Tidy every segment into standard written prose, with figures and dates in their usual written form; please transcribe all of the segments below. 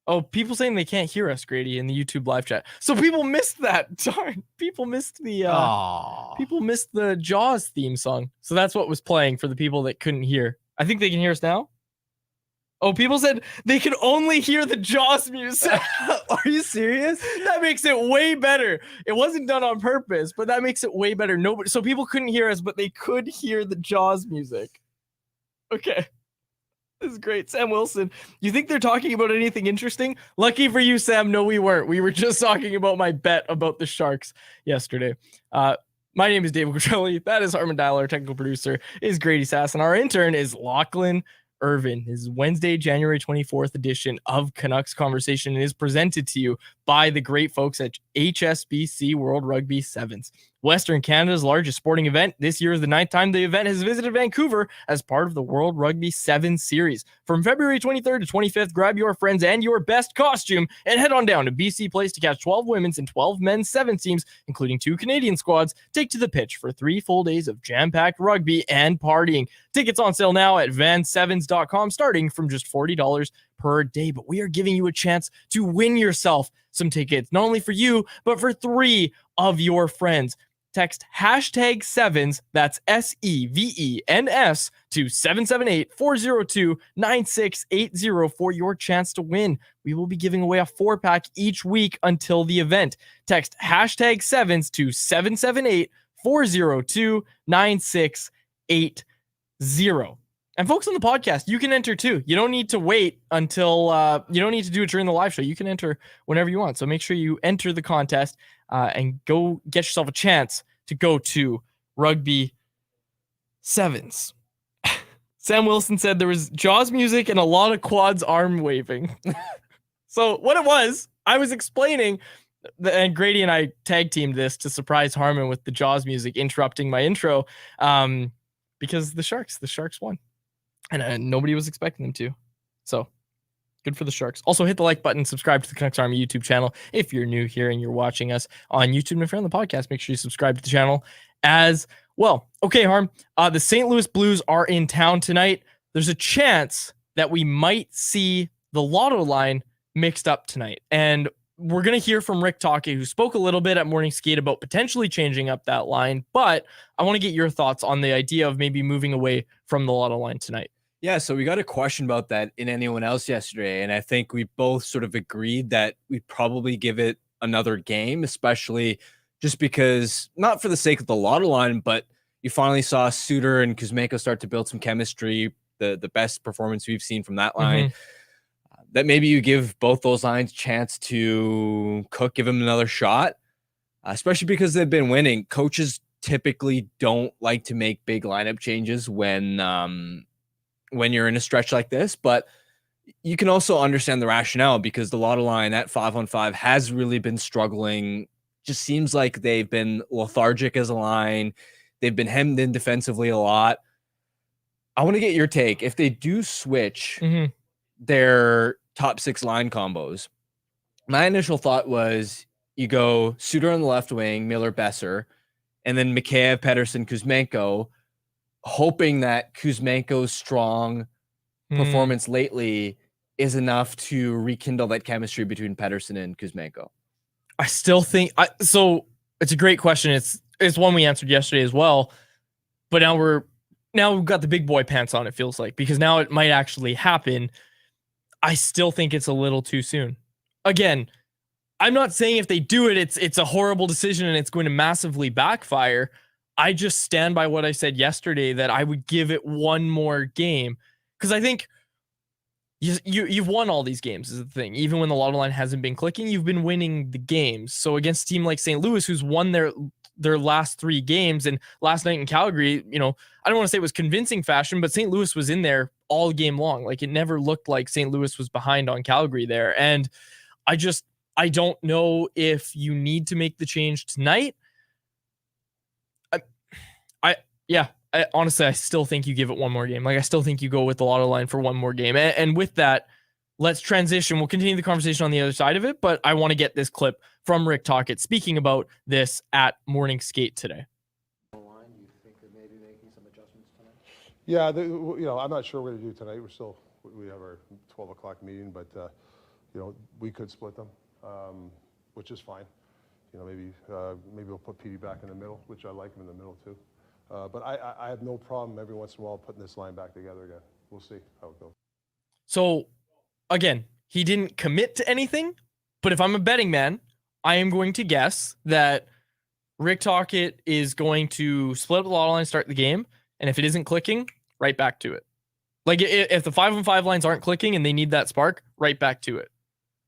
Oh, people saying they can't hear us, Grady, in the YouTube live chat. So people missed that. Darn. People missed the Jaws theme song. So that's what was playing for the people that couldn't hear. I think they can hear us now. Oh, people said they could only hear the Jaws music. Are you serious? That makes it way better. It wasn't done on purpose, but that makes it way better. Nobody, so people couldn't hear us, but they could hear the Jaws music. Okay. This is great. Sam Wilson, you think they're talking about anything interesting? Lucky for you, Sam. No, we weren't. We were just talking about my bet about the Sharks yesterday. My name is David Quattrelli. That is Harman Dial. Our technical producer is Grady Sass. And our intern is Lachlan Irvin. His Wednesday, January 24th edition of Canucks Conversation is presented to you by the great folks at HSBC World Rugby Sevens. Western Canada's largest sporting event. This year is the 9th time the event has visited Vancouver as part of the World Rugby Sevens series. From February 23rd to 25th, grab your friends and your best costume and head on down to BC Place to catch 12 women's and 12 men's sevens teams, including 2 Canadian squads, take to the pitch for 3 full days of jam-packed rugby and partying. Tickets on sale now at vansevens.com, starting from just $40 per day. But we are giving you a chance to win yourself some tickets, not only for you, but for 3 of your friends. Text hashtag sevens, that's SEVENS, to 778-402-9680 for your chance to win. We will be giving away a 4-pack each week until the event. Text hashtag sevens to 778-402-9680. And folks on the podcast, you can enter too. You don't need to wait until, you don't need to do it during the live show. You can enter whenever you want. So make sure you enter the contest and go get yourself a chance to go to Rugby Sevens. Sam Wilson said there was Jaws music and a lot of quads arm waving. So what it was, I was explaining, and Grady and I tag teamed this to surprise Harman with the Jaws music interrupting my intro, because the Sharks won. And nobody was expecting them to. So good for the Sharks. Also, hit the like button, subscribe to the Canucks Army YouTube channel if you're new here and you're watching us on YouTube. And if you're on the podcast, make sure you subscribe to the channel as well. Okay, Harm. The St. Louis Blues are in town tonight. There's a chance that we might see the lotto line mixed up tonight. And we're going to hear from Rick Tocchet, who spoke a little bit at Morning Skate about potentially changing up that line. But I want to get your thoughts on the idea of maybe moving away from the lotto line tonight. Yeah, so we got a question about that in Anyone Else yesterday, and I think we both sort of agreed that we'd probably give it another game, especially just because, not for the sake of the lotto line, but you finally saw Suter and Kuzmenko start to build some chemistry, the best performance we've seen from that line. That maybe you give both those lines a chance to cook, give them another shot, especially because they've been winning. Coaches typically don't like to make big lineup changes when you're in a stretch like this, but you can also understand the rationale because the lotto line at 5-on-5 has really been struggling. Just seems like they've been lethargic as a line. They've been hemmed in defensively a lot. I want to get your take. If they do switch their top 6 line combos, my initial thought was you go Suter on the left wing, Miller, Besser, and then Mikheyev, Pettersson, Kuzmenko, hoping that Kuzmenko's strong performance lately is enough to rekindle that chemistry between Pettersson and Kuzmenko. I still think so. It's a great question. It's one we answered yesterday as well, but now we've got the big boy pants on. It feels like, because now it might actually happen. I still think it's a little too soon. Again, I'm not saying if they do it, it's a horrible decision and it's going to massively backfire. I just stand by what I said yesterday, that I would give it one more game, because I think you've won all these games is the thing. Even when the lotto line hasn't been clicking, you've been winning the games. So against a team like St. Louis, who's won their last 3 games, and last night in Calgary, I don't want to say it was convincing fashion, but St. Louis was in there all game long. Like, it never looked like St. Louis was behind on Calgary there. And I don't know if you need to make the change tonight. Honestly, I still think you give it one more game. Like, I still think you go with the lotto line for one more game. And with that, let's transition. We'll continue the conversation on the other side of it, but I want to get this clip from Rick Tocchet speaking about this at Morning Skate today. Do you think they may be making some adjustments tonight? Yeah, I'm not sure what we're going to do tonight. We have our 12 o'clock meeting, but we could split them, which is fine. Maybe we'll put Petey back in the middle, which I like him in the middle too. But I have no problem every once in a while putting this line back together again. We'll see how it goes. So, again, he didn't commit to anything, but if I'm a betting man, I am going to guess that Rick Tocchet is going to split up the lotto line, start the game, and if it isn't clicking, right back to it. Like, if the 5-on-5 lines aren't clicking and they need that spark, right back to it.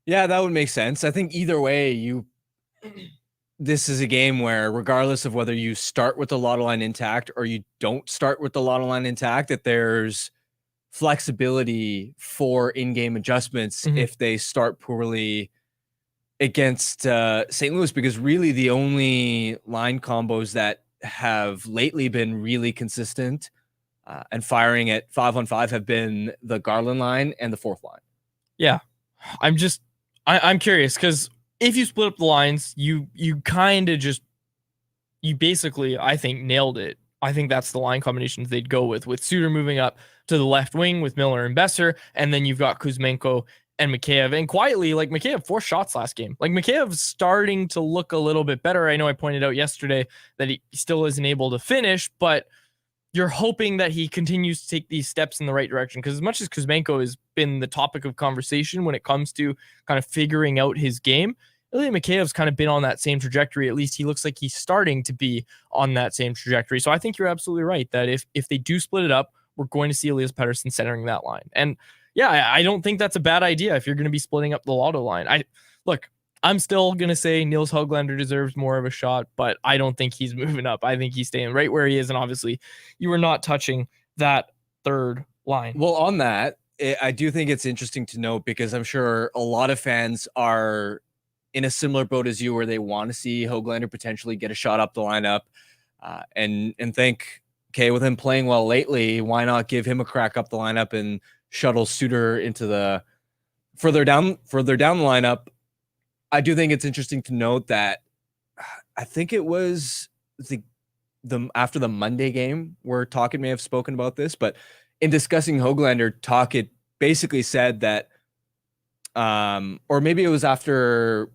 Yeah, that would make sense. I think either way, this is a game where regardless of whether you start with the lotto line intact or you don't start with the lotto line intact, that there's flexibility for in-game adjustments if they start poorly against St. Louis, because really the only line combos that have lately been really consistent and firing at 5-on-5 have been the Garland line and the fourth line. Yeah, I'm curious because if you split up the lines, you basically, I think, nailed it. I think that's the line combinations they'd go with Suter moving up to the left wing with Miller and Besser, and then you've got Kuzmenko and Mikheyev. And quietly, like, Mikheyev 4 shots last game. Like, Mikheyev's starting to look a little bit better. I know I pointed out yesterday that he still isn't able to finish, but you're hoping that he continues to take these steps in the right direction. Because as much as Kuzmenko has been the topic of conversation when it comes to kind of figuring out his game, Ilya Mikheyev's kind of been on that same trajectory. At least he looks like he's starting to be on that same trajectory. So I think you're absolutely right that if they do split it up, we're going to see Elias Pettersson centering that line. And yeah, I don't think that's a bad idea if you're going to be splitting up the lotto line. I'm still going to say Nils Höglander deserves more of a shot, but I don't think he's moving up. I think he's staying right where he is. And obviously you are not touching that third line. Well, on that, I do think it's interesting to note, because I'm sure a lot of fans are in a similar boat as you, where they want to see Höglander potentially get a shot up the lineup and think, okay, with him playing well lately, why not give him a crack up the lineup and shuttle Suter into the further down the lineup. I do think it's interesting to note that I think it was the after the Monday game where Tocchet may have spoken about this, but in discussing Höglander, Tocchet basically said that, or maybe it was after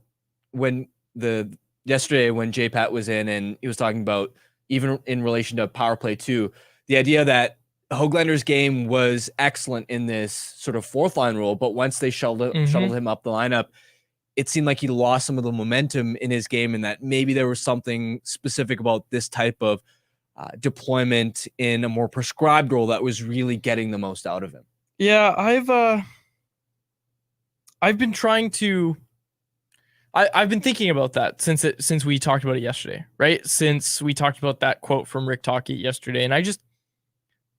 yesterday when J-Pat was in and he was talking about, even in relation to power play too, the idea that Höglander's game was excellent in this sort of fourth line role, but once they shuttled him up the lineup, it seemed like he lost some of the momentum in his game, and that maybe there was something specific about this type of deployment in a more prescribed role that was really getting the most out of him. Yeah, I've been trying to. I've been thinking about that since we talked about it yesterday, right? Since we talked about that quote from Rick Tocchet yesterday, and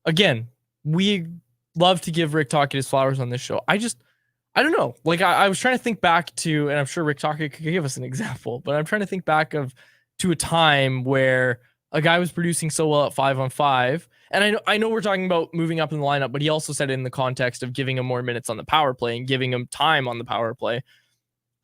again, we love to give Rick Tocchet his flowers on this show. I don't know. Like, I was trying to think back to, and I'm sure Rick Tocchet could give us an example, but I'm trying to think back to a time where a guy was producing so well at 5-on-5. And I know we're talking about moving up in the lineup, but he also said it in the context of giving him more minutes on the power play and giving him time on the power play.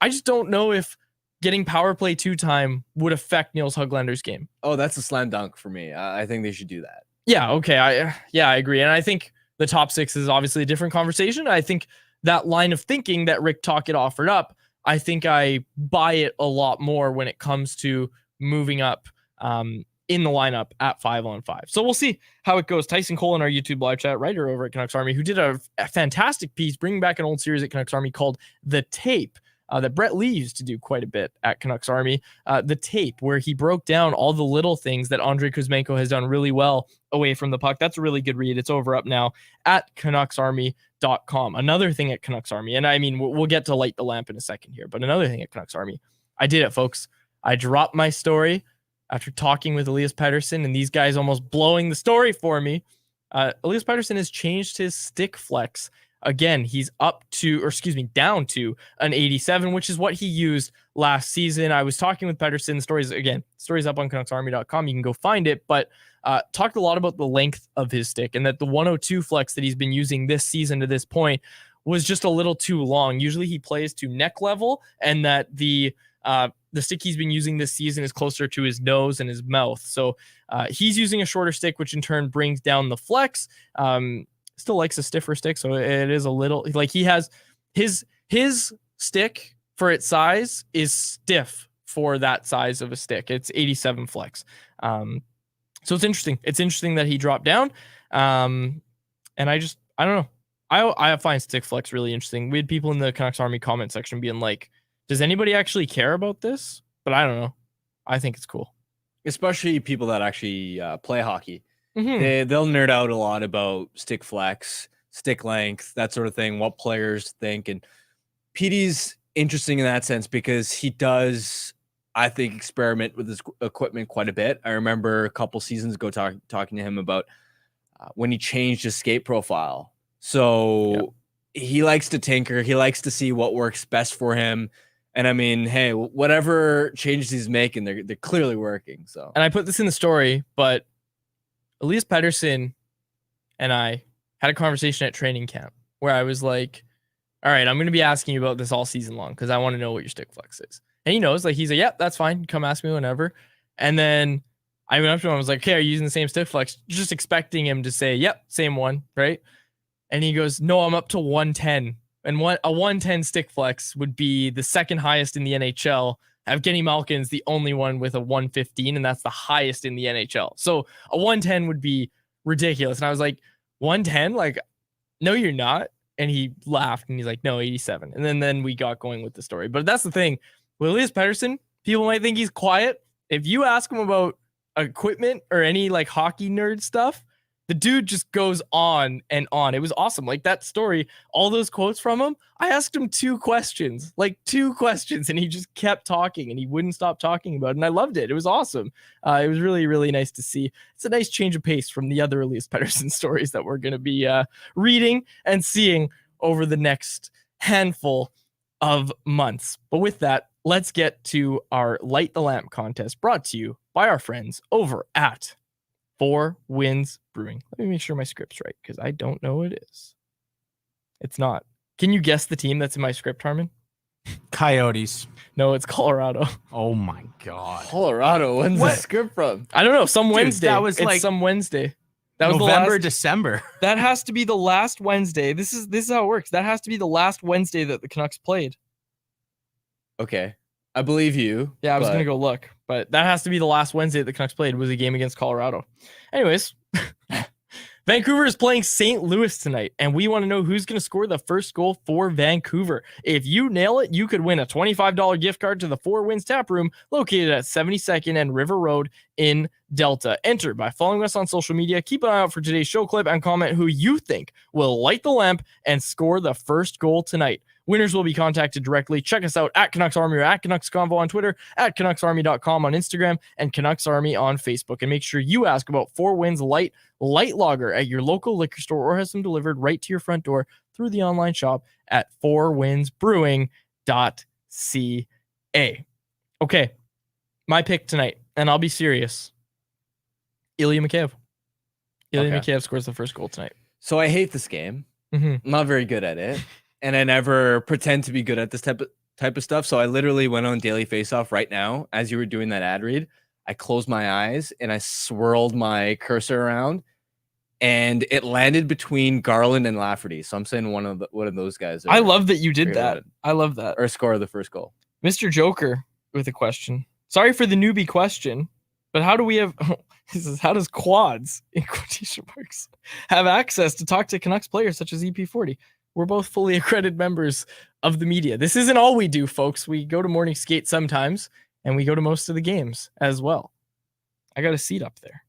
I just don't know if getting power play 2 time would affect Nils Höglander's game. Oh, that's a slam dunk for me. I think they should do that. Yeah. Okay. I agree. And I think the top 6 is obviously a different conversation. I think that line of thinking that Rick Tocchet offered up, I think I buy it a lot more when it comes to moving up in the lineup at 5-on-5. So we'll see how it goes. Tyson Cole in our YouTube live chat, writer over at Canucks Army, who did a fantastic piece bringing back an old series at Canucks Army called The Tape, that Brett Lee used to do quite a bit at Canucks Army. The Tape, where he broke down all the little things that Andrei Kuzmenko has done really well away from the puck. That's a really good read. It's over up now at CanucksArmy.com. Another thing at Canucks Army, and I mean, we'll get to light the lamp in a second here, but another thing at Canucks Army, I did it, folks. I dropped my story after talking with Elias Pettersson, and these guys almost blowing the story for me. Elias Pettersson has changed his stick flex. Again, he's down to an 87, which is what he used last season. I was talking with Pettersson. Stories up on CanucksArmy.com. You can go find it, but talked a lot about the length of his stick and that the 102 flex that he's been using this season to this point was just a little too long. Usually he plays to neck level, and that the stick he's been using this season is closer to his nose and his mouth. So he's using a shorter stick, which in turn brings down the flex. Still likes a stiffer stick, so it is a little like he has his stick for its size is stiff for that size of a stick. It's 87 flex. So it's interesting. It's interesting that he dropped down. And I don't know. I find stick flex really interesting. We had people in the Canucks Army comment section being like, does anybody actually care about this? But I don't know. I think it's cool. Especially people that actually play hockey. Mm-hmm. They'll nerd out a lot about stick flex, stick length, that sort of thing, what players think. And PD's interesting in that sense because he does, I think, experiment with his equipment quite a bit. I remember a couple seasons ago talking to him about when he changed his skate profile. So he likes to tinker. He likes to see what works best for him. And I mean, hey, whatever changes he's making, they're clearly working. So, and I put this in the story, but Elias Pettersson and I had a conversation at training camp where I was like, all right, I'm going to be asking you about this all season long because I want to know what your stick flex is. And he knows, like, he's like, yep, that's fine. Come ask me whenever. And then I went up to him. I was like, okay, are you using the same stick flex? Just expecting him to say, yep, same one, right? And he goes, no, I'm up to 110. And a 110 stick flex would be the second highest in the NHL. Evgeny Malkin's the only one with a 115, and that's the highest in the NHL. So a 110 would be ridiculous. And I was like, 110? Like, no, you're not. And he laughed, and he's like, no, 87. And then we got going with the story. But that's the thing. With Elias Pettersson, people might think he's quiet. If you ask him about equipment or any like hockey nerd stuff, the dude just goes on and on. It was awesome. Like that story, all those quotes from him, I asked him two questions, and he just kept talking and he wouldn't stop talking about it. And I loved it. It was awesome. It was really, really nice to see. It's a nice change of pace from the other Elias Pettersson stories that we're going to be reading and seeing over the next handful of months. But with that, let's get to our Light the Lamp contest brought to you by our friends over at 4 Winds Brewing. Let me make sure my script's right because I don't know what it is. It's not. Can you guess the team that's in my script, Harmon? Coyotes. No, it's Colorado. Oh my God. Colorado. When's the script from? I don't know. Some Wednesday. That was like some Wednesday. That was November, the last, December. That has to be the last Wednesday. This is how it works. That has to be the last Wednesday that the Canucks played. Okay. I believe you. Yeah, I was going to go look, but that has to be the last Wednesday that the Canucks played was a game against Colorado. Anyways, Vancouver is playing St. Louis tonight, and we want to know who's going to score the first goal for Vancouver. If you nail it, you could win a $25 gift card to the 4 Winds Tap Room located at 72nd and River Road in Delta. Enter by following us on social media. Keep an eye out for today's show clip and comment who you think will light the lamp and score the first goal tonight. Winners will be contacted directly. Check us out at Canucks Army or at Canucks Convo on Twitter, at CanucksArmy.com on Instagram, and Canucks Army on Facebook. And make sure you ask about 4 Winds Light Lager at your local liquor store or has them delivered right to your front door through the online shop at 4windsbrewing.ca. Okay, my pick tonight, and I'll be serious. Ilya Mikheyev. Mikheyev scores the first goal tonight. So I hate this game. Mm-hmm. I'm not very good at it. And I never pretend to be good at this type of stuff. So I literally went on Daily Faceoff right now as you were doing that ad read. I closed my eyes and I swirled my cursor around, and it landed between Garland and Lafferty. So I'm saying one of those guys. I love that you did that. I love that. Or score the first goal. Mr. Joker with a question. Sorry for the newbie question, but how do we have? This is how does quads in quotation marks have access to talk to Canucks players such as EP40? We're both fully accredited members of the media. This isn't all we do, folks. We go to morning skate sometimes, and we go to most of the games as well. I got a seat up there.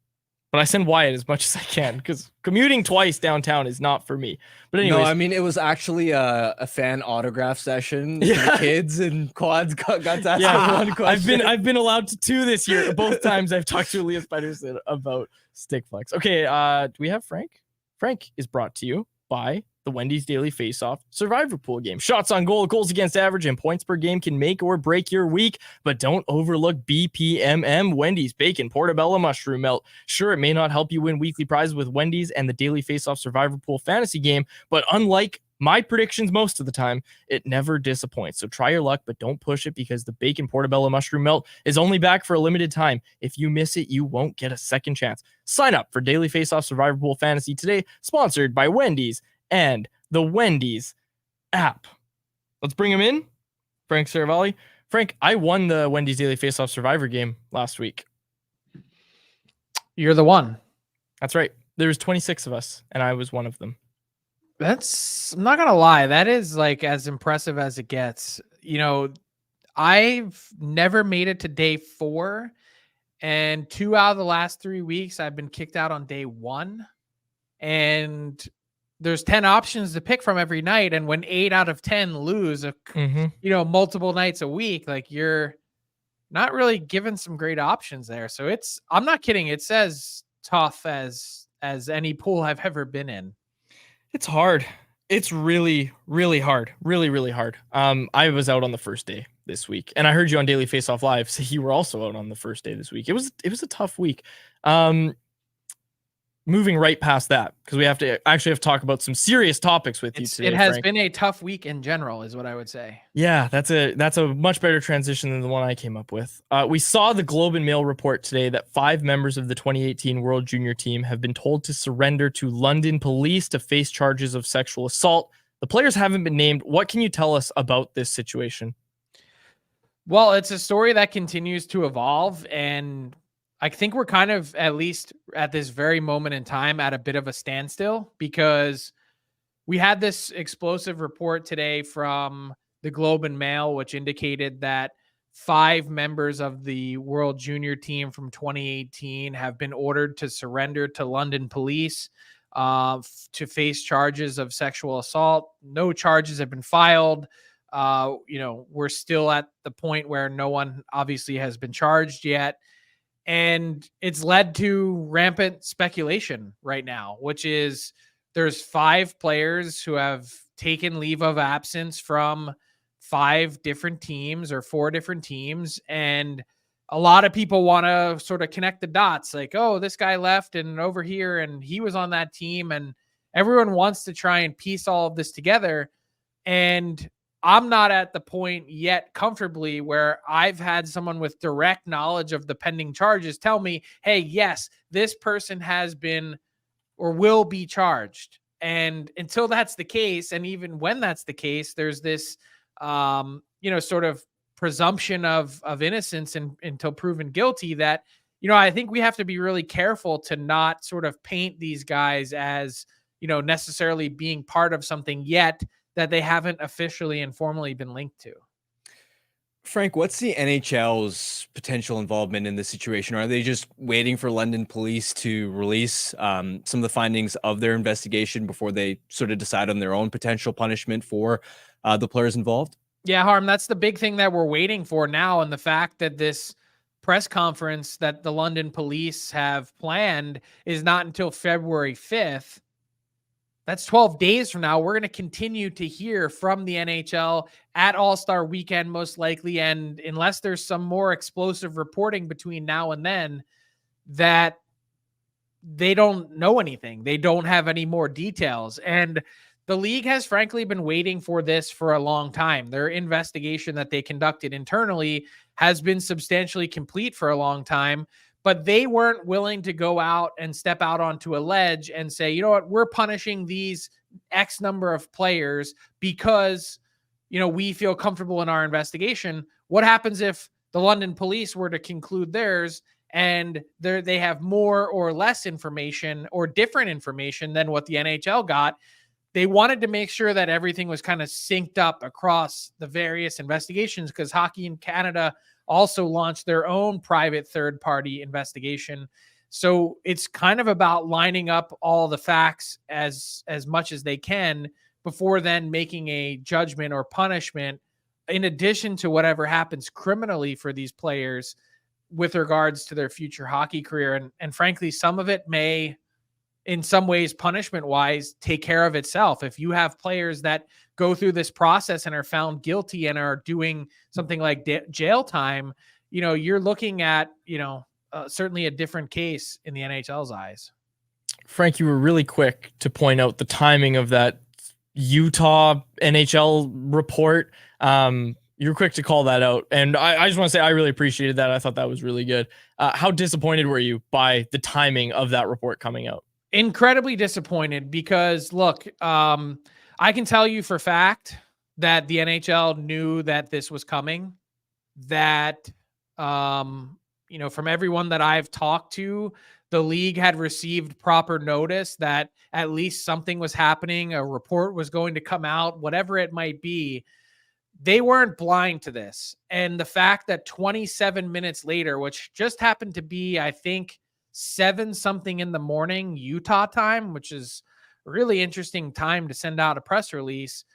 But I send Wyatt as much as I can because commuting twice downtown is not for me. But anyways. No, I mean, it was actually a fan autograph session. Yeah. The kids and quads got to ask one question. I've been allowed to 2 this year. Both times I've talked to Elias Pettersson about stick flex. Okay, do we have Frank? Frank is brought to you by the Wendy's Daily Faceoff Survivor Pool game. Shots on goal, goals against average, and points per game can make or break your week, but don't overlook BPMM, Wendy's Bacon Portobello Mushroom Melt. Sure, it may not help you win weekly prizes with Wendy's and the Daily Faceoff Survivor Pool fantasy game, but unlike my predictions most of the time, it never disappoints. So try your luck, but don't push it because the Bacon Portobello Mushroom Melt is only back for a limited time. If you miss it, you won't get a second chance. Sign up for Daily Faceoff Survivor Pool Fantasy today, sponsored by Wendy's and the Wendy's app. Let's bring him in. Frank Seravalli. Frank, I won the Wendy's Daily Faceoff Survivor game last week. You're the one. That's right. There was 26 of us, and I was one of them. I'm not gonna lie, that is like as impressive as it gets. You know, I've never made it to day 4, and 2 out of the last 3 weeks I've been kicked out on day 1. And there's 10 options to pick from every night, and when 8 out of 10 lose, multiple nights a week, like you're not really given some great options there. So I'm not kidding. It's as tough as any pool I've ever been in. It's hard. It's really, really hard. Really, really hard. I was out on the first day this week, and I heard you on Daily Faceoff Live, so you were also out on the first day this week. It was a tough week. Moving right past that, because we have to talk about some serious topics with you today. It has Frank. been a tough week in general, is what I would say. Yeah, that's a much better transition than the one I came up with. We saw the Globe and Mail report today that 5 members of the 2018 World Junior team have been told to surrender to London police to face charges of sexual assault. The players haven't been named. What can you tell us about this situation? Well, it's a story that continues to evolve, and I think we're kind of, at least at this very moment in time, at a bit of a standstill, because we had this explosive report today from the Globe and Mail, which indicated that 5 members of the World Junior team from 2018 have been ordered to surrender to London police to face charges of sexual assault. No charges have been filed. We're still at the point where no one obviously has been charged yet. And it's led to rampant speculation right now, which is there's 5 players who have taken leave of absence from 5 different teams or 4 different teams. And a lot of people want to sort of connect the dots, like, oh, this guy left and over here, and he was on that team. And everyone wants to try and piece all of this together. And I'm not at the point yet comfortably where I've had someone with direct knowledge of the pending charges tell me, hey, yes, this person has been or will be charged. And until that's the case, and even when that's the case, there's this, sort of presumption of innocence until proven guilty that, I think we have to be really careful to not sort of paint these guys as, necessarily being part of something yet that they haven't officially and formally been linked to. Frank, what's the NHL's potential involvement in this situation? Are they just waiting for London police to release some of the findings of their investigation before they sort of decide on their own potential punishment for the players involved? Yeah, Harm, that's the big thing that we're waiting for now. And the fact that this press conference that the London police have planned is not until February 5th. That's 12 days from now. We're going to continue to hear from the NHL at All-Star Weekend, most likely. And unless there's some more explosive reporting between now and then, that they don't know anything. They don't have any more details. And the league has frankly been waiting for this for a long time. Their investigation that they conducted internally has been substantially complete for a long time. But they weren't willing to go out and step out onto a ledge and say, you know what, we're punishing these X number of players because, we feel comfortable in our investigation. What happens if the London police were to conclude theirs and they have more or less information or different information than what the NHL got? They wanted to make sure that everything was kind of synced up across the various investigations, because Hockey in Canada also launched their own private third-party investigation. So it's kind of about lining up all the facts as much as they can before then making a judgment or punishment, in addition to whatever happens criminally for these players with regards to their future hockey career. And frankly, some of it may, in some ways, punishment-wise, take care of itself. If you have players that go through this process and are found guilty and are doing something like jail time, you're looking at, certainly a different case in the NHL's eyes. Frank, you were really quick to point out the timing of that Utah NHL report. You were quick to call that out. And I just want to say I really appreciated that. I thought that was really good. How disappointed were you by the timing of that report coming out? Incredibly disappointed, because look, I can tell you for fact that the NHL knew that this was coming, that, from everyone that I've talked to, the league had received proper notice that at least something was happening, a report was going to come out, whatever it might be. They weren't blind to this. And the fact that 27 minutes later, which just happened to be, I think, 7 something in the morning, Utah time, which is a really interesting time to send out a press release.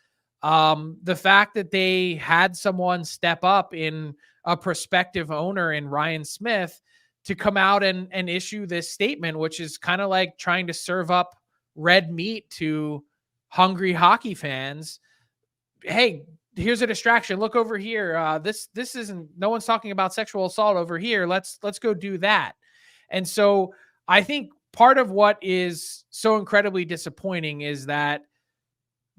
The fact that they had someone step up in a prospective owner in Ryan Smith to come out and issue this statement, which is kind of like trying to serve up red meat to hungry hockey fans. Hey, here's a distraction. Look over here. This isn't, no one's talking about sexual assault over here. Let's go do that. And so I think part of what is so incredibly disappointing is that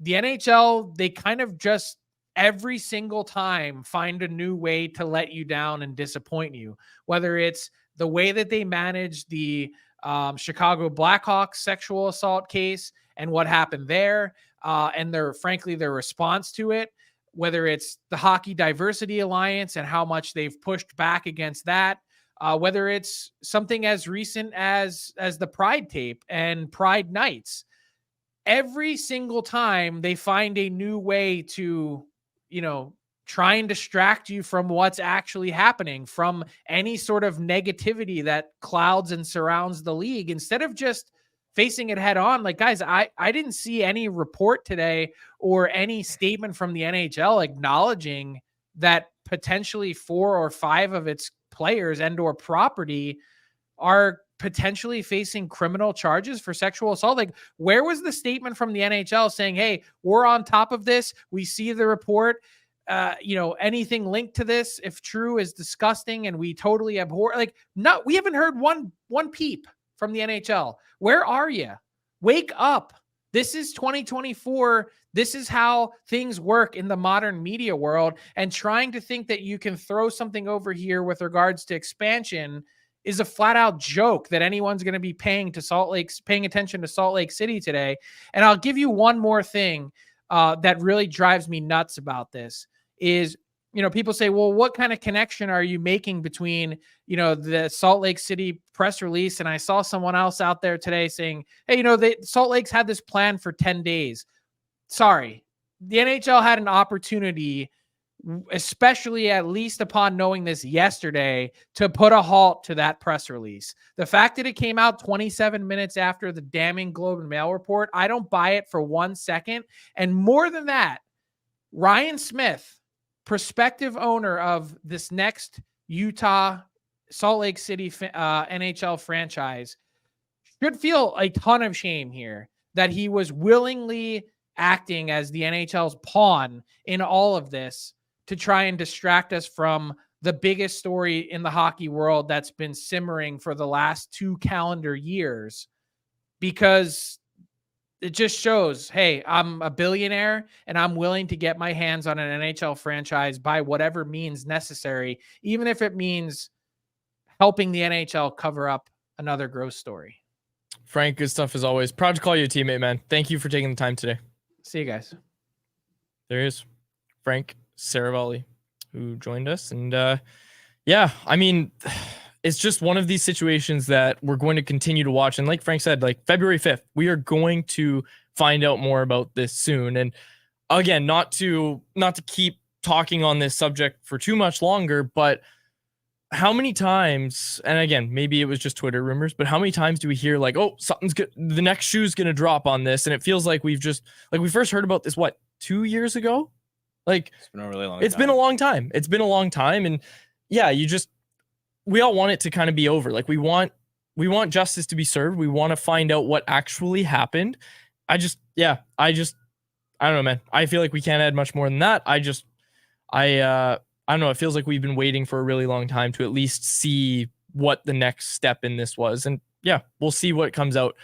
the NHL, they kind of just every single time find a new way to let you down and disappoint you, whether it's the way that they managed the Chicago Blackhawks sexual assault case and what happened there, and their response to it, whether it's the Hockey Diversity Alliance and how much they've pushed back against that, whether it's something as recent as the Pride tape and Pride Nights. Every single time they find a new way to, try and distract you from what's actually happening, from any sort of negativity that clouds and surrounds the league, instead of just facing it head on. Like, guys, I didn't see any report today or any statement from the NHL acknowledging that potentially 4 or 5 of its players and or property are potentially facing criminal charges for sexual assault. Like, where was the statement from the NHL saying, hey, we're on top of this, we see the report, anything linked to this, if true, is disgusting and we totally abhor? Like, no, we haven't heard one peep from the NHL. Where are you? Wake up. This is 2024. This is how things work in the modern media world. And trying to think that you can throw something over here with regards to expansion is a flat out joke that anyone's going to be paying attention to Salt Lake City today. And I'll give you one more thing that really drives me nuts about this is, people say, well, what kind of connection are you making between, the Salt Lake City press release? And I saw someone else out there today saying, hey, Salt Lake's had this plan for 10 days. Sorry. The NHL had an opportunity, especially at least upon knowing this yesterday, to put a halt to that press release. The fact that it came out 27 minutes after the damning Globe and Mail report, I don't buy it for 1 second. And more than that, Ryan Smith, prospective owner of this next Utah Salt Lake City NHL franchise, should feel a ton of shame here that he was willingly acting as the NHL's pawn in all of this to try and distract us from the biggest story in the hockey world that's been simmering for the last 2 calendar years, because it just shows, hey, I'm a billionaire and I'm willing to get my hands on an NHL franchise by whatever means necessary, even if it means helping the NHL cover up another gross story. Frank, good stuff as always. Proud to call you a teammate, man. Thank you for taking the time today. See you guys. There he is, Frank Seravalli, who joined us. And I mean, it's just one of these situations that we're going to continue to watch. And like Frank said, like February 5th, we are going to find out more about this soon. And again, not to keep talking on this subject for too much longer, but how many times, and again, maybe it was just Twitter rumors, but how many times do we hear like, oh, something's good, the next shoe's going to drop on this? And it feels like we first heard about this, 2 years ago? Like, It's been a really long it's time. been a long time. It's been a long time. And yeah, we all want it to kind of be over. Like we want justice to be served. We want to find out what actually happened. I don't know, man. I feel like we can't add much more than that. I don't know. It feels like we've been waiting for a really long time to at least see what the next step in this was. And yeah, we'll see what comes out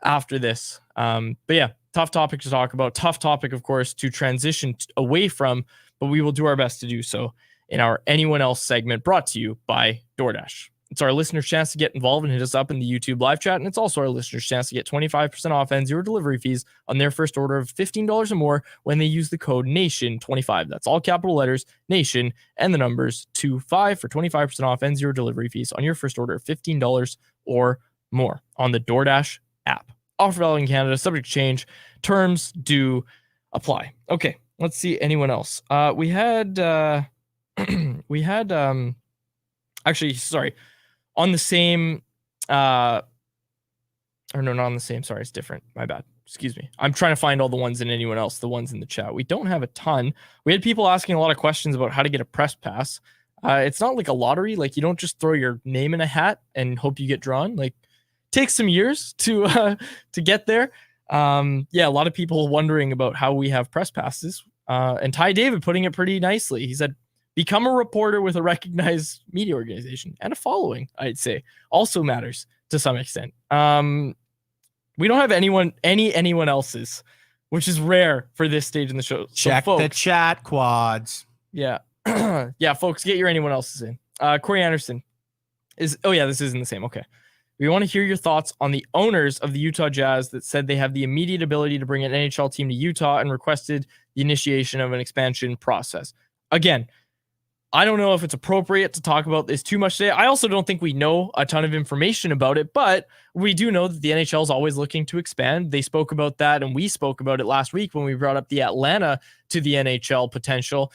after this. But yeah, tough topic to talk about. Tough topic, of course, to transition away from, but we will do our best to do so in our Anyone Else segment, brought to you by DoorDash. It's our listeners' chance to get involved and hit us up in the YouTube live chat. And it's also our listeners' chance to get 25% off and 0 delivery fees on their first order of $15 or more when they use the code NATION25. That's all capital letters, NATION, and the numbers 25 for 25% off and 0 delivery fees on your first order of $15 or more on the DoorDash app. Offer valid in Canada, subject to change. Terms do apply. Okay, let's see anyone else. We had actually, sorry, on the same or no, not on the same. Sorry, it's different. My bad. Excuse me. I'm trying to find all the ones in anyone else, the ones in the chat. We don't have a ton. We had people asking a lot of questions about how to get a press pass. It's not like a lottery. Like, you don't just throw your name in a hat and hope you get drawn. Like, takes some years to get there. Yeah, a lot of people wondering about how we have press passes. And Ty David putting it pretty nicely. He said, become a reporter with a recognized media organization and a following, I'd say, also matters to some extent. We don't have anyone else's, which is rare for this stage in the show. Check so, folks, the chat, quads. Yeah. Yeah, folks, get your anyone else's in. Corey Anderson is, oh yeah, this isn't the same. Okay. We want to hear your thoughts on the owners of the Utah Jazz that said they have the immediate ability to bring an NHL team to Utah and requested the initiation of an expansion process. Again, I don't know if it's appropriate to talk about this too much today. I also don't think we know a ton of information about it, but we do know that the NHL is always looking to expand. They spoke about that, and we spoke about it last week when we brought up the Atlanta to the NHL potential.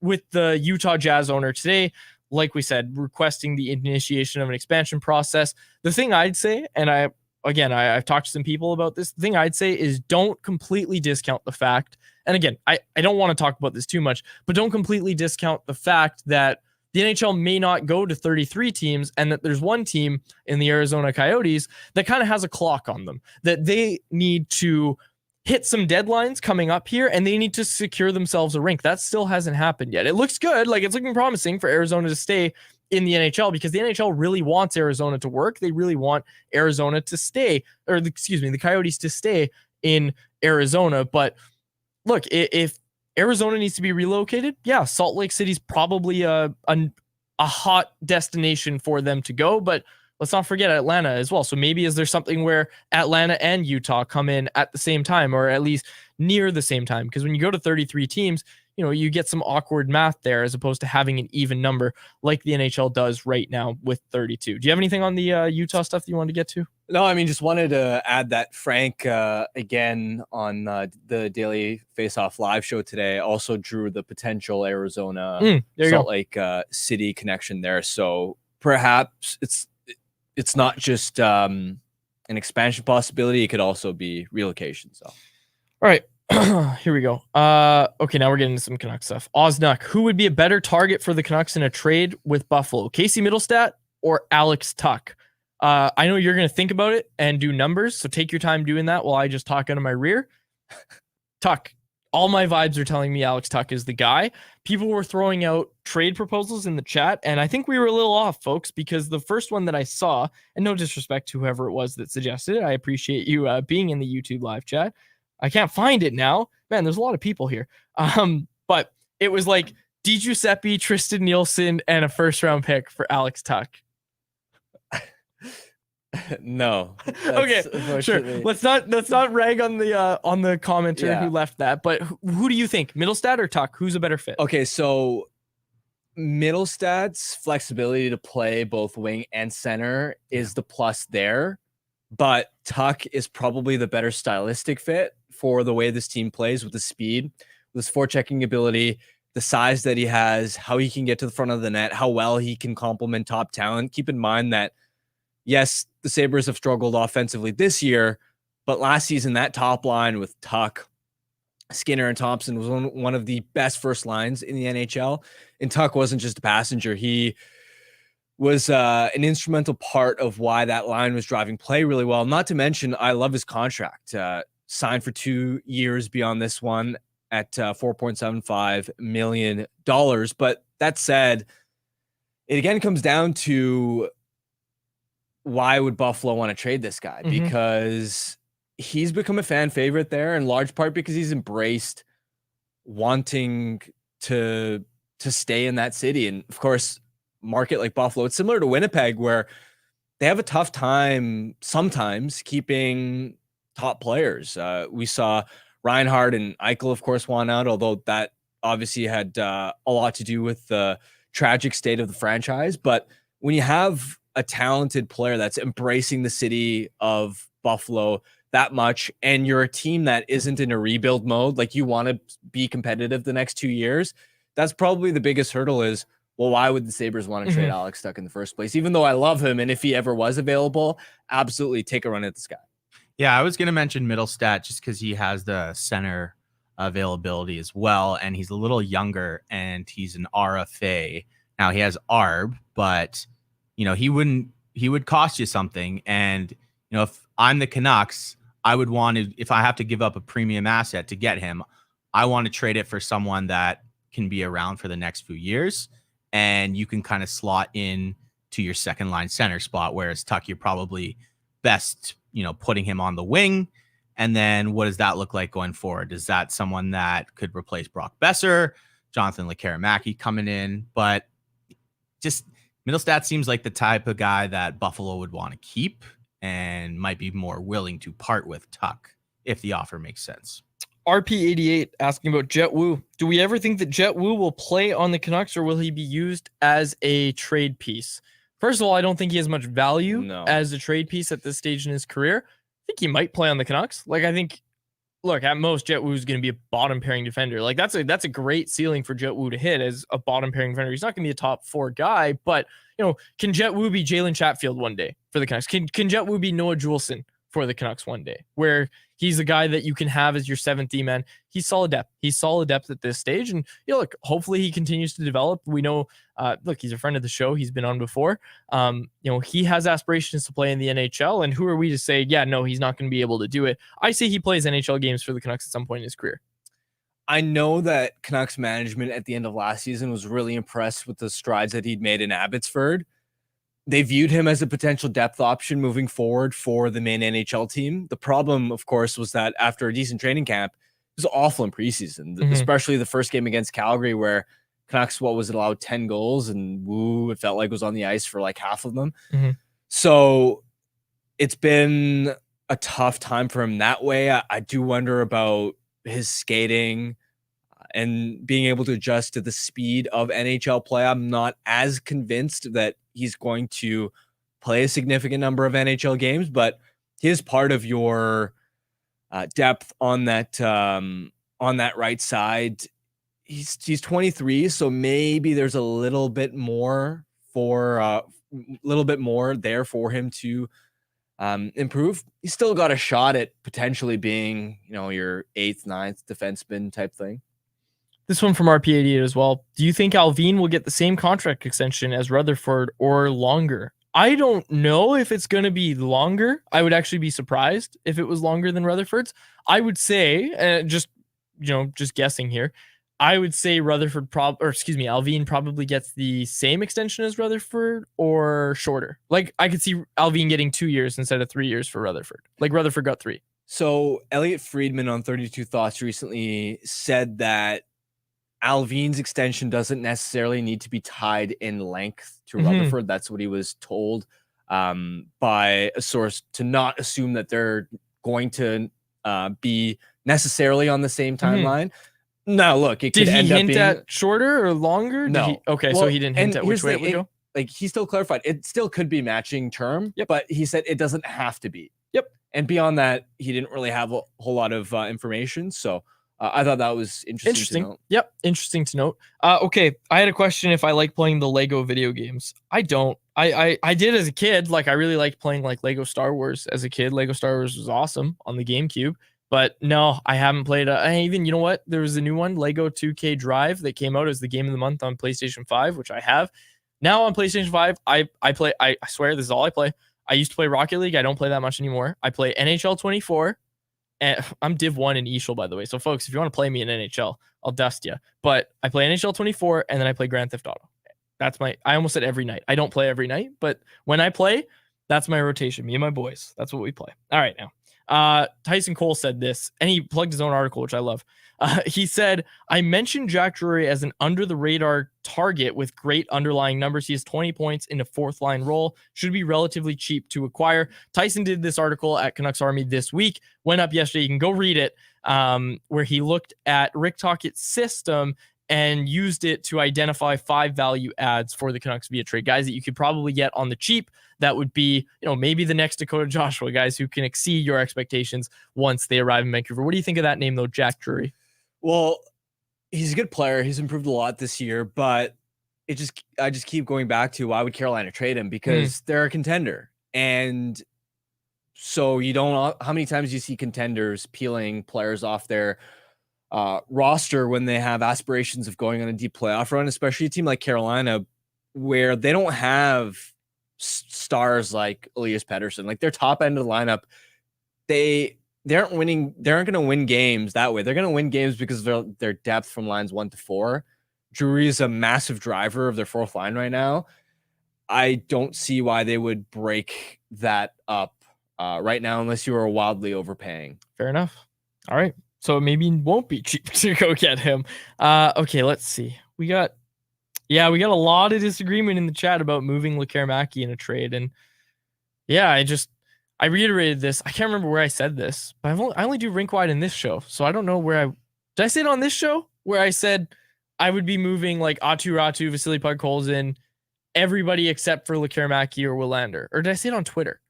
With the Utah Jazz owner today, like we said, requesting the initiation of an expansion process. The thing I'd say, and I've talked to some people about this, the thing I'd say is don't completely discount the fact, and again, I don't want to talk about this too much, but don't completely discount the fact that the NHL may not go to 33 teams and that there's one team in the Arizona Coyotes that kind of has a clock on them, that they need to hit some deadlines coming up here and they need to secure themselves a rink. That still hasn't happened yet. It looks good. Like, it's looking promising for Arizona to stay in the NHL because the NHL really wants Arizona to work. They really want Arizona to stay, or the Coyotes to stay in Arizona. But look, if Arizona needs to be relocated, yeah, Salt Lake City's probably a hot destination for them to go, but let's not forget Atlanta as well. So maybe is there something where Atlanta and Utah come in at the same time, or at least near the same time? Because when you go to 33 teams, you get some awkward math there as opposed to having an even number like the NHL does right now with 32. Do you have anything on the Utah stuff that you wanted to get to? No, I mean, just wanted to add that Frank, again, on the Daily Face-Off live show today, also drew the potential Arizona Salt Lake City connection there. So perhaps it's not just an expansion possibility. It could also be relocation. So, all right. Here we go. Okay, now we're getting into some Canucks stuff. Oznuck, who would be a better target for the Canucks in a trade with Buffalo? Casey Middlestat or Alex Tuch? I know you're going to think about it and do numbers, so take your time doing that while I just talk out of my rear. Tuch. All my vibes are telling me Alex Tuch is the guy. People were throwing out trade proposals in the chat, and I think we were a little off, folks, because the first one that I saw, and no disrespect to whoever it was that suggested it, I appreciate you being in the YouTube live chat. I can't find it now. Man, there's a lot of people here. But it was like Di Giuseppe, Tristan Nielsen, and a first-round pick for Alex Tuch. No. Okay, sure. Let's not rag on the commenter who left that. But who do you think, Middlestat or Tuch? Who's a better fit? Okay, so Middlestat's flexibility to play both wing and center is the plus there, but Tuch is probably the better stylistic fit for the way this team plays, with the speed, with his forechecking ability, the size that he has, how he can get to the front of the net, how well he can complement top talent. Keep in mind that, yes, the Sabres have struggled offensively this year, but last season that top line with Tuch, Skinner, and Thompson was one of the best first lines in the NHL. And Tuch wasn't just a passenger. He was an instrumental part of why that line was driving play really well. Not to mention, I love his contract. Signed for 2 years beyond this one at $4.75 million. But that said, it again comes down to why would Buffalo want to trade this guy? Mm-hmm. Because he's become a fan favorite there, in large part because he's embraced wanting to stay in that city. And of course, market like Buffalo, it's similar to Winnipeg, where they have a tough time sometimes keeping top players. We saw Reinhardt and Eichel, of course, won out, although that obviously had a lot to do with the tragic state of the franchise. But when you have a talented player that's embracing the city of Buffalo that much, and you're a team that isn't in a rebuild mode, like you want to be competitive the next 2 years, that's probably the biggest hurdle is, well, why would the Sabres want to trade Alex Tuch in the first place? Even though I love him, and if he ever was available, absolutely take a run at this guy. Yeah, I was going to mention Middlestat just because he has the center availability as well, and he's a little younger, and he's an RFA. Now, he has ARB, but, you know, he would cost you something. And, you know, if I'm the Canucks, I would want to, if I have to give up a premium asset to get him, I want to trade it for someone that can be around for the next few years, and you can kind of slot in to your second line center spot, whereas Tuch, you're probably best, you know, putting him on the wing. And then what does that look like going forward? Is that someone that could replace Brock Besser, Jonathan Lekkerimäki coming in? But just Middlestat seems like the type of guy that Buffalo would want to keep and might be more willing to part with Tuch if the offer makes sense. RP88 asking about Jet Wu. Do we ever think that Jet Wu will play on the Canucks, or will he be used as a trade piece? First of all, I don't think he has much value as a trade piece at this stage in his career. I think he might play on the Canucks. Like, I think, look, at most, Jet Wu is going to be a bottom pairing defender. Like, that's a great ceiling for Jet Wu to hit as a bottom pairing defender. He's not going to be a top 4 guy, but, you know, can Jet Wu be Jalen Chatfield one day for the Canucks? Can Jet Wu be Noah Juleson for the Canucks one day, where he's a guy that you can have as your 7th D-man? He's solid depth. He's solid depth at this stage. And, you know, look, hopefully he continues to develop. We know, look, he's a friend of the show. He's been on before. You know, he has aspirations to play in the NHL. And who are we to say, yeah, no, he's not going to be able to do it? I say he plays NHL games for the Canucks at some point in his career. I know that Canucks management at the end of last season was really impressed with the strides that he'd made in Abbotsford. They viewed him as a potential depth option moving forward for the main NHL team. The problem, of course, was that after a decent training camp, it was awful in preseason, especially the first game against Calgary, where Canucks, allowed 10 goals, and Wu, it felt like was on the ice for like half of them. So it's been a tough time for him that way. I do wonder about his skating and being able to adjust to the speed of NHL play. I'm not as convinced that he's going to play a significant number of NHL games, but he is part of your depth on that right side. He's 23, so maybe there's a little bit more there for him to improve. He's still got a shot at potentially being, you know, your 8th, 9th defenseman type thing. This one from RP88 as well. Do you think Alvin will get the same contract extension as Rutherford or longer? I don't know if it's going to be longer. I would actually be surprised if it was longer than Rutherford's. I would say, just guessing here, I would say Alvin probably gets the same extension as Rutherford or shorter. Like, I could see Alvin getting 2 years instead of 3 years for Rutherford. Like, Rutherford got 3. So Elliot Friedman on 32 Thoughts recently said that Alvin's extension doesn't necessarily need to be tied in length to Rutherford. That's what he was told by a source, to not assume that they're going to be necessarily on the same timeline. Now, look, it could end up being... Did he hint at shorter or longer? No. So he didn't hint at which way it would go? Like, he still clarified. It still could be matching term, but he said it doesn't have to be. And beyond that, he didn't really have a whole lot of information. So I thought that was interesting to note. Interesting to note. Okay, I had a question if I like playing the Lego video games. I don't. I did as a kid. Like, I really liked playing like Lego Star Wars as a kid. Lego Star Wars was awesome on the GameCube. But no, I haven't played. Even, you know what? There was a new one, Lego 2K Drive, that came out as the game of the month on PlayStation 5, which I have. Now on PlayStation 5, I play. I swear this is all I play. I used to play Rocket League. I don't play that much anymore. I play NHL 24. And I'm Div 1 in Eashel, by the way. So, folks, if you want to play me in NHL, I'll dust you. But I play NHL 24, and then I play Grand Theft Auto. I almost said every night. I don't play every night, but when I play, that's my rotation. Me and my boys. That's what we play. All right, now. Tyson Cole said this, and he plugged his own article, which I love. He said, I mentioned Jack Drury as an under-the-radar target with great underlying numbers. He has 20 points in a fourth-line role. Should be relatively cheap to acquire. Tyson did this article at Canucks Army this week. Went up yesterday. You can go read it, where he looked at Rick Tocchet's system and used it to identify 5 value adds for the Canucks via trade. Guys that you could probably get on the cheap. That would be, maybe the next Dakota Joshua, guys who can exceed your expectations once they arrive in Vancouver. What do you think of that name, though, Jack Drury? Well, he's a good player. He's improved a lot this year, but I just keep going back to why would Carolina trade him? Because they're a contender. And so how many times do you see contenders peeling players off their roster when they have aspirations of going on a deep playoff run, especially a team like Carolina, where they don't have stars like Elias Pettersson, like their top end of the lineup. They aren't winning. They aren't going to win games that way. They're going to win games because of their depth from lines 1 to 4. Drury is a massive driver of their fourth line right now. I don't see why they would break that up right now unless you are wildly overpaying. Fair enough. All right. So maybe it won't be cheap to go get him. Okay, let's see. We got a lot of disagreement in the chat about moving Lekar-Maki in a trade. And yeah, I reiterated this. I can't remember where I said this, but I only do rink wide in this show. So I don't know where did I say it on this show where I said I would be moving like Aatu Ratu, Vasily Podkolzin, everybody except for Lekar-Maki or Willander? Or did I say it on Twitter?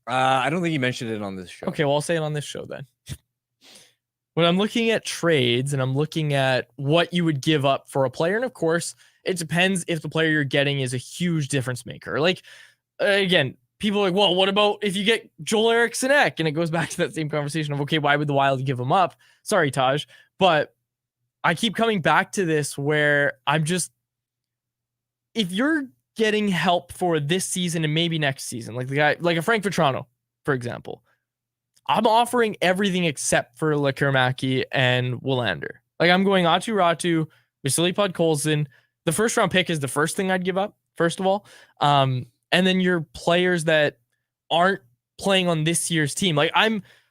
I don't think you mentioned it on this show. Okay, well, I'll say it on this show then. When I'm looking at trades and I'm looking at what you would give up for a player, and of course, it depends if the player you're getting is a huge difference maker. Like, again, people are like, well, what about if you get Joel Eriksson Ek? And it goes back to that same conversation of, okay, why would the Wild give him up? Sorry, Taj. But I keep coming back to this where if you're getting help for this season and maybe next season, like the guy, like a Frank Vetrano, for example, I'm offering everything except for Lekar-Maki and Willander. Like I'm going Aatu Ratu, Vasily Podkolzin. The first round pick is the first thing I'd give up, first of all. And then your players that aren't playing on this year's team. Like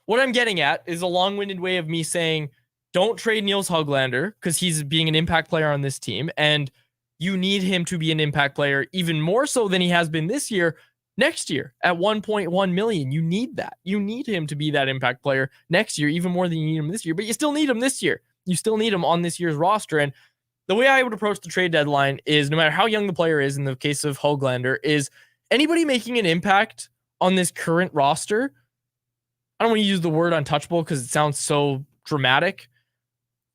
what I'm getting at is a long-winded way of me saying, don't trade Niels Höglander because he's being an impact player on this team. And you need him to be an impact player even more so than he has been this year. Next year at 1.1 million, you need that. You need him to be that impact player next year, even more than you need him this year. But you still need him this year. You still need him on this year's roster. And the way I would approach the trade deadline is no matter how young the player is, in the case of Höglander, is anybody making an impact on this current roster. I don't want to use the word untouchable because it sounds so dramatic,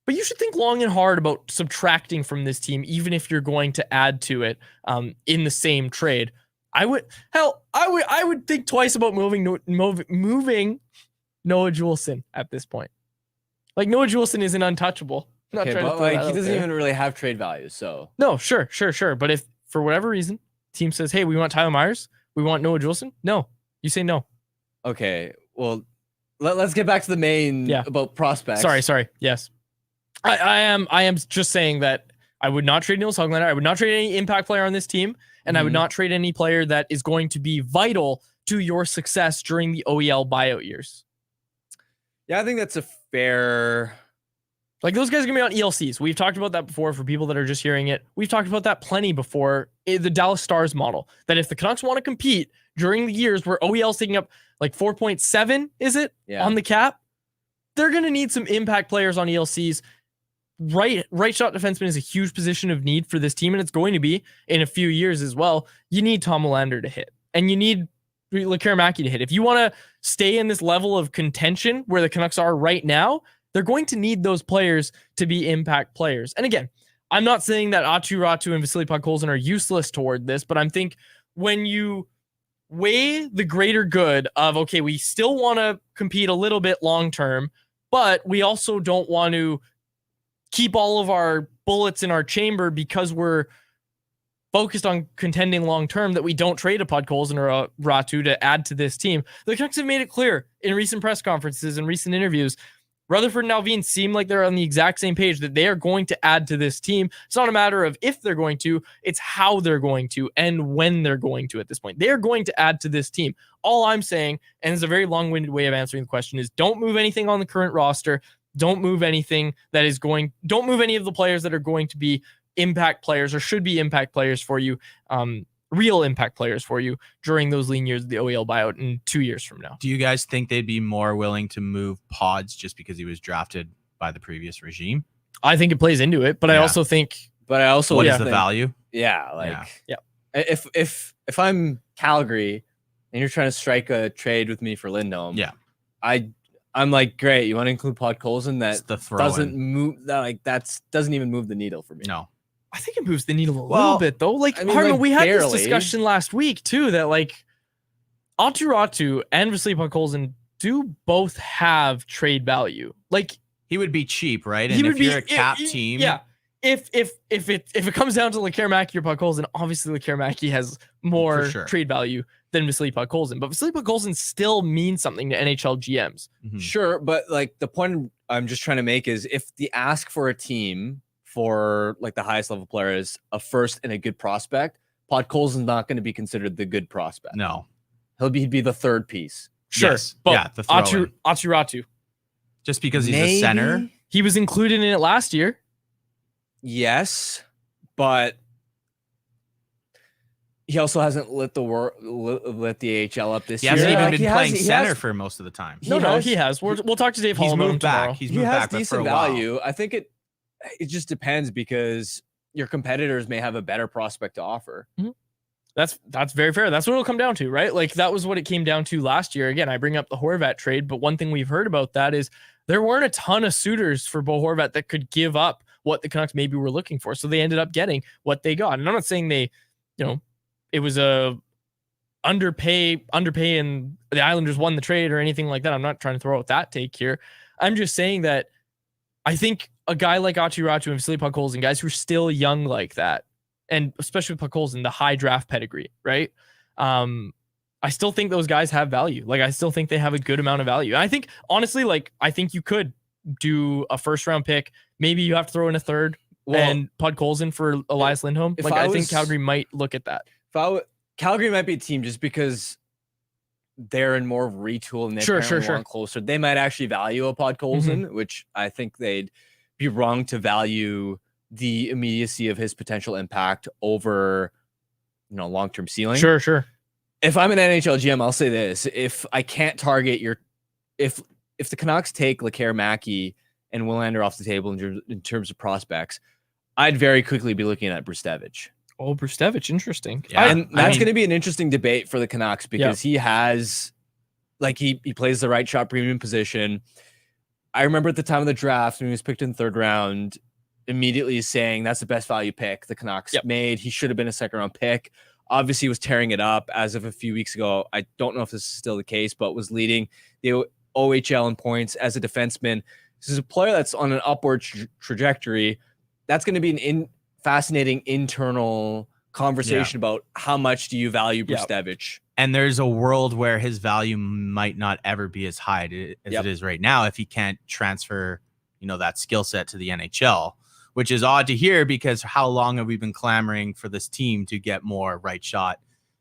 but you should think long and hard about subtracting from this team, even if you're going to add to it in the same trade. I would think twice about moving Noah Juulsen at this point. Like Noah Juulsen isn't untouchable. Okay, but like he doesn't even really have trade value. So no, sure. But if for whatever reason team says, "Hey, we want Tyler Myers, we want Noah Juulsen," no, you say no. Okay, well, let's get back to the main about prospects. Sorry. Yes, I am just saying that I would not trade Niels Höglander. I would not trade any impact player on this team. And I would not trade any player that is going to be vital to your success during the OEL buyout years. Yeah, I think that's a fair... Like, those guys are going to be on ELCs. We've talked about that before for people that are just hearing it. We've talked about that plenty before. The Dallas Stars model. That if the Canucks want to compete during the years where OEL's taking up like 4.7, is it? Yeah. On the cap? They're going to need some impact players on ELCs. Right shot defenseman is a huge position of need for this team, and it's going to be in a few years as well. You need Tom Willander to hit, and you need Lekar-Maki to hit. If you want to stay in this level of contention where the Canucks are right now, they're going to need those players to be impact players. And again, I'm not saying that Aatu Ratu and Vasily Podkolzin are useless toward this, but I'm think when you weigh the greater good of, okay, we still want to compete a little bit long-term, but we also don't want to keep all of our bullets in our chamber because we're focused on contending long-term, that we don't trade a Podkolzin or a Ratu to add to this team. The Canucks have made it clear in recent press conferences and recent interviews, Rutherford and Alvin seem like they're on the exact same page that they are going to add to this team. It's not a matter of if they're going to, it's how they're going to and when they're going to at this point. They're going to add to this team. All I'm saying, and it's a very long-winded way of answering the question, is don't move anything on the current roster. Don't move anything don't move any of the players that are going to be impact players or should be impact players for you. Real impact players for you during those lean years of the OEL buyout in 2 years from now. Do you guys think they'd be more willing to move Pods just because he was drafted by the previous regime? I think it plays into it, but I also think But I also What is think- the value? Yeah, like Yeah. If I'm Calgary and you're trying to strike a trade with me for Lindholm, Yeah. I'm like, great. You want to include Podkolzin? It's That the throw doesn't move. Doesn't even move the needle for me. No. I think it moves the needle a little Well, bit though. Like, I mean, Harno, like, we had this barely. discussion last week too that like Aatu and Vasily Podkolzin do both have trade value. Like He would be cheap, right? he And would if you're a be cap team, Yeah. If it comes down to Lekar-Mackey or Podkolzin, obviously Lekar-Mackey has more sure. trade value than Vasily Podkolzin. But Vasily Podkolzin still means something to NHL GMs. Mhm. Sure, but like the point I'm just trying to make is if the ask for a team for like the highest level player is a first and a good prospect, Podkolzin's not going to be considered the good prospect. No. He'd be the third piece. Sure. Yes. But Yeah, the throw-in. Aatu, Just because he's a center. Maybe? he was included in it last year. Yes, but he also hasn't lit the AHL up this He year. hasn't even Like, been he has- playing he center has- for most of the time. He has. We'll talk to Dave Hall He's about him moved tomorrow. back. He's he moved has back, but for a decent while. value. I think it just depends because your competitors may have a better prospect to offer. That's very fair. That's what it'll come down to, right? Like that was what it came down to last year. Again, I bring up the Horvat trade, but one thing we've heard about that is there weren't a ton of suitors for Bo Horvat that could give up what the Canucks maybe were looking for. So they ended up getting what they got. And I'm not saying it was a underpay and the Islanders won the trade or anything like that. I'm not trying to throw out that take here. I'm just saying that I think a guy like Aatu and Vasily Podkolzin, guys who are still young like that, and especially Podkolzin, the high draft pedigree, right? I still think those guys have value. Like, I still think they have a good amount of value. And I think, honestly, I think you could do a first round pick. Maybe you have to throw in a third and Podkolzin for Elias Lindholm. if Like, I I think was- Calgary might look at that. Calgary might be a team just because they're in more of a retool and they're Sure. closer. They might actually value a Podkolzin, which I think they'd be wrong to value the immediacy of his potential impact over, long-term ceiling. Sure. If I'm an NHL GM, I'll say this: if I can't target if the Canucks take Lekar-Mackey and Willander off the table in terms of prospects, I'd very quickly be looking at Brustevich. Oh, Brustevich, interesting. Yeah. And that's going to be an interesting debate for the Canucks because he has, he plays the right shot premium position. I remember at the time of the draft when he was picked in the third round, immediately saying that's the best value pick the Canucks made. He should have been a second round pick. Obviously, he was tearing it up as of a few weeks ago. I don't know if this is still the case, but was leading the OHL in points as a defenseman. This is a player that's on an upward trajectory. That's going to be an fascinating internal conversation about how much do you value Brustevich. And there's a world where his value might not ever be as high as it is right now if he can't transfer, that skill set to the NHL, which is odd to hear because how long have we been clamoring for this team to get more right shot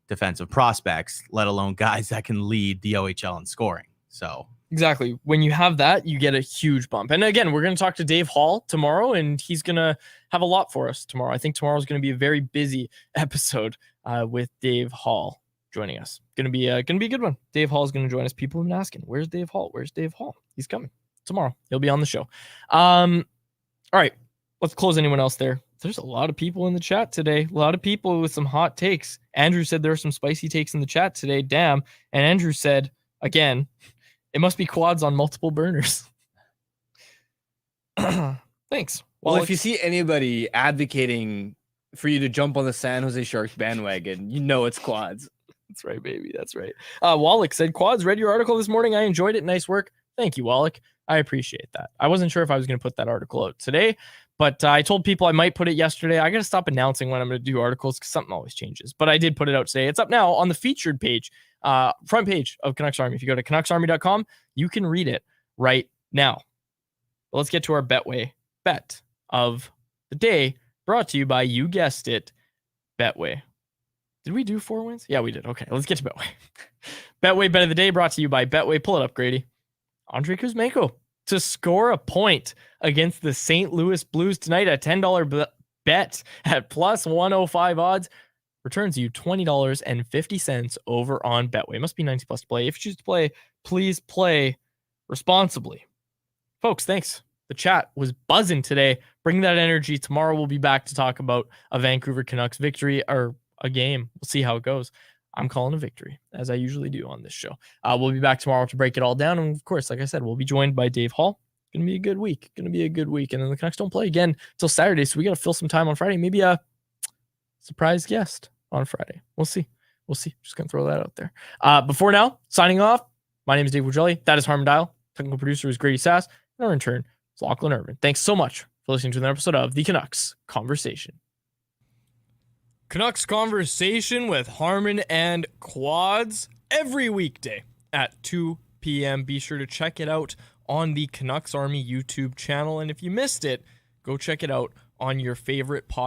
defensive prospects, let alone guys that can lead the OHL in scoring. So Exactly. When you have that, you get a huge bump. And again, we're going to talk to Dave Hall tomorrow, and he's going to have a lot for us tomorrow. I think tomorrow is going to be a very busy episode with Dave Hall joining us. Going to be a good one. Dave Hall is going to join us. People have been asking, "Where's Dave Hall? Where's Dave Hall?" He's coming tomorrow. He'll be on the show. All right, let's close. Anyone else there? There's a lot of people in the chat today. A lot of people with some hot takes. Andrew said there are some spicy takes in the chat today. Damn. And Andrew said again, it must be quads on multiple burners. Thanks. Well, if you see anybody advocating for you to jump on the San Jose Sharks bandwagon, it's quads. That's right, baby. That's right. Wallach said, "Quads, read your article this morning. I enjoyed it. Nice work." Thank you, Wallach. I appreciate that. I wasn't sure if I was going to put that article out today, but I told people I might put it yesterday. I got to stop announcing when I'm going to do articles because something always changes. But I did put it out today. It's up now on the featured page, front page of Canucks Army. If you go to CanucksArmy.com, you can read it right now. But let's get to our Betway bet of the day, brought to you by, you guessed it, Betway. Did we do 4 wins? Yeah, we did. Okay, let's get to Betway. Betway bet of the day brought to you by Betway. Pull it up, Grady. Andrei Kuzmenko to score a point against the St. Louis Blues tonight at $10 bet at plus 105 odds. Returns you $20.50 over on Betway. Must be 90 plus to play. If you choose to play, please play responsibly. Folks, thanks. The chat was buzzing today. Bring that energy. Tomorrow we'll be back to talk about a Vancouver Canucks victory or a game. We'll see how it goes. I'm calling a victory, as I usually do on this show. We'll be back tomorrow to break it all down. And of course, like I said, we'll be joined by Dave Hall. Going to be a good week. And then the Canucks don't play again until Saturday. So we got to fill some time on Friday. Maybe a surprise guest on Friday. We'll see. Just going to throw that out there. Before now, signing off. My name is Dave Wajelli. That is Harmon Dial. Technical producer is Grady Sass. And our intern is Lachlan Irvin. Thanks so much for listening to another episode of the Canucks Conversation. Canucks Conversation with Harmon and Quads every weekday at 2 p.m. Be sure to check it out on the Canucks Army YouTube channel. And if you missed it, go check it out on your favorite podcast.